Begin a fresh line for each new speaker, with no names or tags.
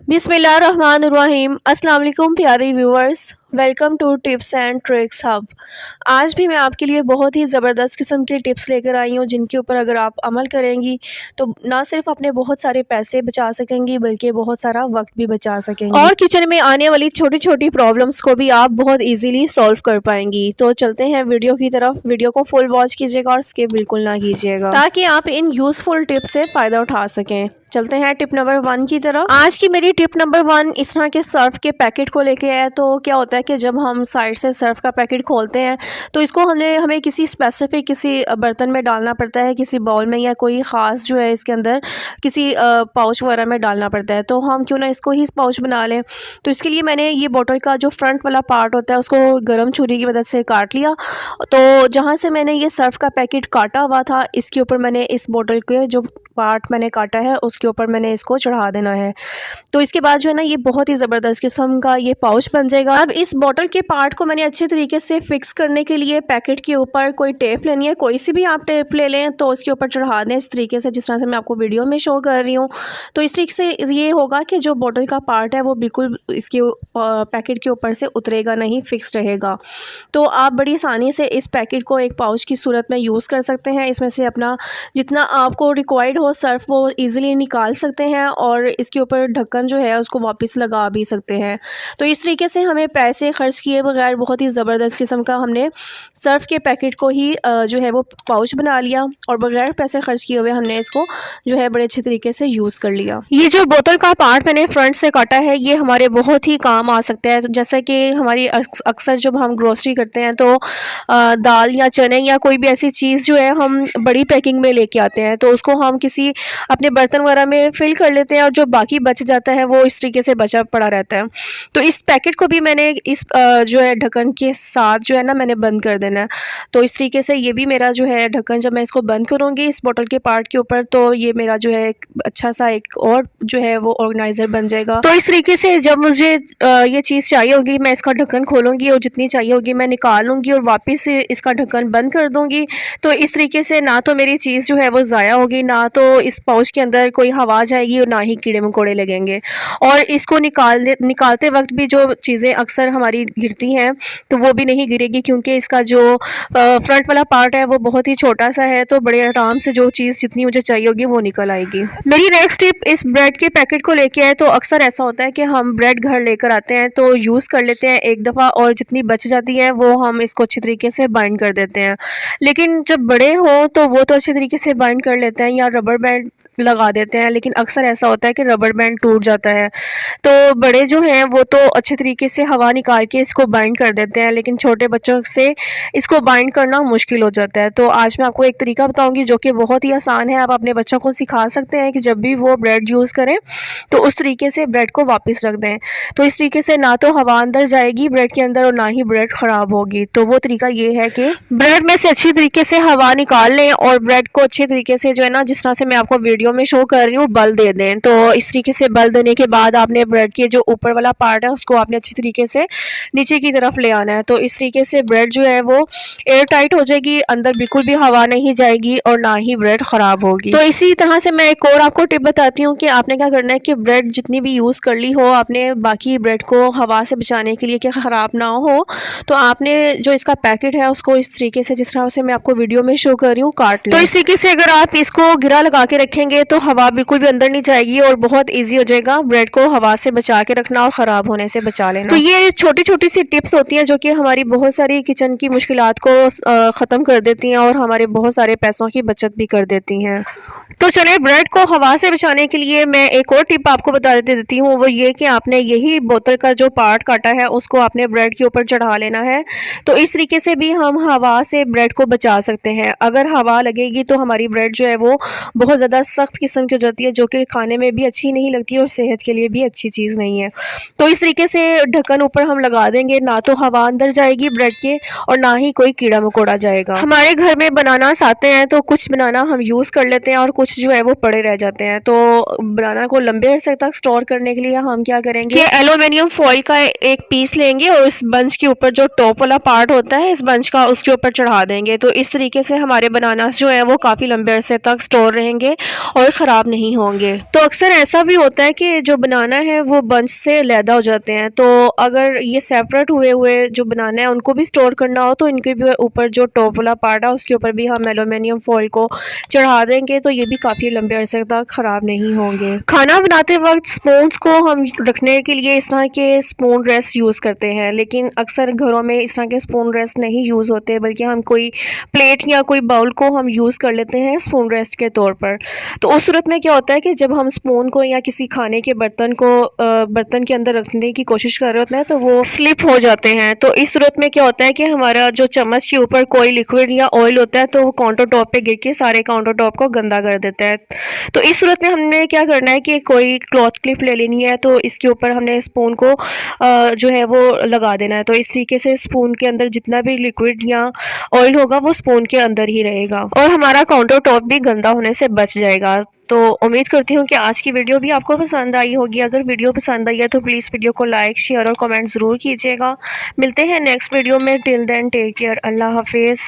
बिस्मिल्लाहिर्रहमानिर्रहीम। अस्सलाम वालेकुम प्यारे viewers, welcome to tips and tricks hub. आज भी मैं आपके लिए बहुत ही ज़बरदस्त किस्म के टिप्स लेकर आई हूँ, जिनके ऊपर अगर आप अमल करेंगी तो ना सिर्फ अपने बहुत सारे पैसे बचा सकेंगी बल्कि बहुत सारा वक्त भी बचा सकेंगी और किचन में आने वाली छोटी छोटी प्रॉब्लम्स को भी आप बहुत इजीली सॉल्व कर पाएंगी। तो चलते हैं वीडियो की तरफ। वीडियो को फुल वॉच कीजिएगा और स्किप बिल्कुल ना कीजिएगा, ताकि आप इन यूज़फुल टिप्स से फ़ायदा उठा सकें। चलते हैं टिप नंबर 1 की तरफ। आज की मेरी टिप नंबर 1 इस तरह के सर्फ के पैकेट को लेके है। तो क्या होता है कि जब हम साइड से सर्फ का पैकेट खोलते हैं तो इसको हमें किसी स्पेसिफिक किसी बर्तन में डालना पड़ता है, किसी बाउल में, या कोई ख़ास जो है इसके अंदर किसी पाउच वगैरह में डालना पड़ता है। तो हम क्यों ना इसको ही पाउच बना लें। तो इसके लिए मैंने ये बोतल का जो फ्रंट वाला पार्ट होता है उसको गर्म छुरी की मदद से काट लिया। तो जहाँ से मैंने ये सर्फ का पैकेट काटा हुआ था, इसके ऊपर मैंने इस बोतल के जो पार्ट मैंने काटा है उसके ऊपर मैंने इसको चढ़ा देना है। तो इसके बाद जो है ना ये बहुत ही ज़बरदस्त किस्म का ये पाउच बन जाएगा। अब इस बॉटल के पार्ट को मैंने अच्छे तरीके से फिक्स करने के लिए पैकेट के ऊपर कोई टेप लेनी है, कोई सी भी आप टेप ले लें, तो उसके ऊपर चढ़ा दें इस तरीके से, जिस तरह से मैं आपको वीडियो में शो कर रही हूँ। तो इस तरीके से ये होगा कि जो बॉटल का पार्ट है वो बिल्कुल इसके पैकेट के ऊपर से उतरेगा नहीं, फिक्स रहेगा। तो आप बड़ी आसानी से इस पैकेट को एक पाउच की सूरत में यूज़ कर सकते हैं। इसमें से अपना जितना आपको रिक्वायर्ड हो सर्फ वो इजीली निकाल सकते हैं और इसके ऊपर ढक्कन जो है उसको वापस लगा भी सकते हैं। तो इस तरीके से हमें पैसे खर्च किए बगैर बहुत ही ज़बरदस्त किस्म का हमने सर्फ के पैकेट को ही जो है वो पाउच बना लिया और बगैर पैसे खर्च किए हुए हमने इसको जो है बड़े अच्छे तरीके से यूज़ कर लिया। ये जो बोतल का पार्ट मैंने फ्रंट से काटा है ये हमारे बहुत ही काम आ सकता है। तो जैसा कि हमारी अक्सर जब हम ग्रोसरी करते हैं तो दाल या चने या कोई भी ऐसी चीज़ जो है हम बड़ी पैकिंग में लेके आते हैं, तो उसको हम किसी अपने बर्तन वगैरह में फिल कर लेते हैं और जो बाकी बच जाता है वो इस तरीके से बचा पड़ा रहता है। तो इस पैकेट को भी मैंने इस जो है ढक्कन के साथ जो है ना मैंने बंद कर देना है। तो इस तरीके से ये भी मेरा जो है ढक्कन, जब मैं इसको बंद करूँगी इस बोतल के पार्ट के ऊपर, तो ये मेरा जो है अच्छा सा एक और जो है वो ऑर्गेनाइज़र बन जाएगा। तो इस तरीके से जब मुझे ये चीज़ चाहिए होगी मैं इसका ढक्कन खोलूँगी और जितनी चाहिए होगी मैं निकाल लूँगी और वापस इसका ढक्कन बंद कर दूँगी। तो इस तरीके से ना तो मेरी चीज़ जो है वो ज़ाया होगी, ना तो इस पाउच के अंदर कोई हवा जाएगी और ना ही कीड़े मकोड़े लगेंगे। और इसको निकालते वक्त भी जो चीज़ें अक्सर हमारी गिरती हैं तो वो भी नहीं गिरेगी, क्योंकि इसका जो फ्रंट वाला पार्ट है वो बहुत ही छोटा सा है। तो बड़े आराम से जो चीज़ जितनी मुझे चाहिए होगी वो निकल आएगी। मेरी नेक्स्ट टिप इस ब्रेड के पैकेट को लेके है। तो अक्सर ऐसा होता है कि हम ब्रेड घर लेकर आते हैं तो यूज़ कर लेते हैं एक दफ़ा और जितनी बच जाती है वो हम इसको अच्छी तरीके से बाइंड कर देते हैं। लेकिन जब बड़े हों तो वो तो अच्छे तरीके से बाइंड कर लेते हैं या रबर बैंड लगा देते हैं, लेकिन अक्सर ऐसा होता है कि रबर बैंड टूट जाता है। तो बड़े जो हैं वो तो अच्छे तरीके से हवा निकाल के इसको बाइंड कर देते हैं, लेकिन छोटे बच्चों से इसको बाइंड करना मुश्किल हो जाता है। तो आज मैं आपको एक तरीका बताऊंगी जो कि बहुत ही आसान है। आप अपने बच्चों को सिखा सकते हैं कि जब भी वो ब्रेड यूज़ करें तो उस तरीके से ब्रेड को वापस रख दें। तो इस तरीके से ना तो हवा अंदर जाएगी ब्रेड के अंदर और ना ही ब्रेड ख़राब होगी। तो वो तरीका ये है कि ब्रेड में से अच्छी तरीके से हवा निकाल लें और ब्रेड को अच्छे तरीके से जो है ना, जिस तरह से मैं आपको वीडियो में शो कर रही हूँ, बल दे दें। तो इस तरीके से बल देने के बाद आपने ब्रेड के जो ऊपर वाला पार्ट है उसको आपने अच्छी तरीके से नीचे की तरफ ले आना है। तो इस तरीके से ब्रेड जो है वो एयर टाइट हो जाएगी, अंदर बिल्कुल भी हवा नहीं जाएगी और ना ही ब्रेड ख़राब होगी। तो इसी तरह से मैं एक और आपको टिप बताती हूँ कि आपने क्या करना है कि ब्रेड जितनी भी यूज़ कर ली हो आपने बाकी ब्रेड को हवा से बचाने के लिए कि ख़राब ना हो, तो आपने जो इसका पैकेट है उसको इस तरीके से, जिस तरह से मैं आपको वीडियो में शो कर रही हूँ, काट लें। तो इस तरीके से अगर आप इसको गिरा लगा के रखेंगे तो हवा बिल्कुल भी अंदर नहीं जाएगी और बहुत ईजी हो जाएगा ब्रेड को हवा से बचा के रखना और ख़राब होने से बचा लेना। तो ये छोटी छोटी सी टिप्स होती हैं जो कि हमारी बहुत सारी किचन की मुश्किलात को ख़त्म कर देती हैं और हमारे बहुत सारे पैसों की बचत भी कर देती हैं। तो चलिए, ब्रेड को हवा से बचाने के लिए मैं एक और टिप आपको बता देती हूँ। वो ये कि आपने यही बोतल का जो पार्ट काटा है उसको आपने ब्रेड के ऊपर चढ़ा लेना है। तो इस तरीके से भी हम हवा से ब्रेड को बचा सकते हैं। अगर हवा लगेगी तो हमारी ब्रेड जो है वो बहुत ज़्यादा सख्त किस्म की हो जाती है, जो कि खाने में भी अच्छी नहीं लगती और सेहत के लिए भी अच्छी चीज़ नहीं है। तो इस तरीके से ढक्कन ऊपर हम लगा देंगे, ना तो हवा अंदर जाएगी ब्रेड के और ना ही कोई कीड़ा मकोड़ा जाएगा। हमारे घर में बनानास आते हैं तो कुछ बनाना हम यूज़ कर लेते हैं और कुछ जो है वो पड़े रह जाते हैं। तो बनाना को लंबे अरसे तक स्टोर करने के लिए हम क्या करेंगे, एल्युमिनियम फॉइल का एक पीस लेंगे और इस बंच के ऊपर जो टॉप वाला पार्ट होता है इस बंच का उसके ऊपर चढ़ा देंगे। तो इस तरीके से हमारे बनानास जो है वो काफ़ी लंबे अरसे तक स्टोर रहेंगे और ख़राब नहीं होंगे। तो अक्सर ऐसा भी होता है कि जो बनाना है वो बंच से अलहदा हो जाते हैं, तो अगर ये सेपरेट हुए हुए जो बनाना है उनको भी स्टोर करना हो तो इनके भी ऊपर जो टॉप वाला पार्ट है उसके ऊपर भी हम एलुमिनियम फॉइल को चढ़ा देंगे, तो ये भी काफ़ी लंबे अरसे तक ख़राब नहीं होंगे। खाना बनाते वक्त स्पून्स को हम रखने के लिए इस तरह के स्पून रेस्ट यूज़ करते हैं, लेकिन अक्सर घरों में इस तरह के स्पून रेस्ट नहीं यूज़ होते, बल्कि हम कोई प्लेट या कोई बाउल को हम यूज़ कर लेते हैं स्पून रेस्ट के तौर पर। तो उस सूरत में क्या होता है कि जब हम स्पून को या किसी खाने के बर्तन को बर्तन के अंदर रखने की कोशिश कर रहे होते हैं तो वो स्लिप हो जाते हैं। तो इस सूरत में क्या होता है कि हमारा जो चम्मच के ऊपर कोई लिक्विड या ऑयल होता है तो वो काउंटर टॉप पे गिर के सारे काउंटर टॉप को गंदा कर देता है। तो इस सूरत में हमने क्या करना है कि कोई क्लॉथ क्लिप ले लेनी है, तो इसके ऊपर हमने स्पून को जो है वो लगा देना है। तो इस तरीके से स्पून के अंदर जितना भी लिक्विड या ऑयल होगा वो स्पून के अंदर ही रहेगा और हमारा काउंटर टॉप भी गंदा होने से बच जाएगा। तो उम्मीद करती हूँ कि आज की वीडियो भी आपको पसंद आई होगी। अगर वीडियो पसंद आई है तो प्लीज़ वीडियो को लाइक, शेयर और कमेंट ज़रूर कीजिएगा। मिलते हैं नेक्स्ट वीडियो में। Till then take care. अल्लाह हाफिज़।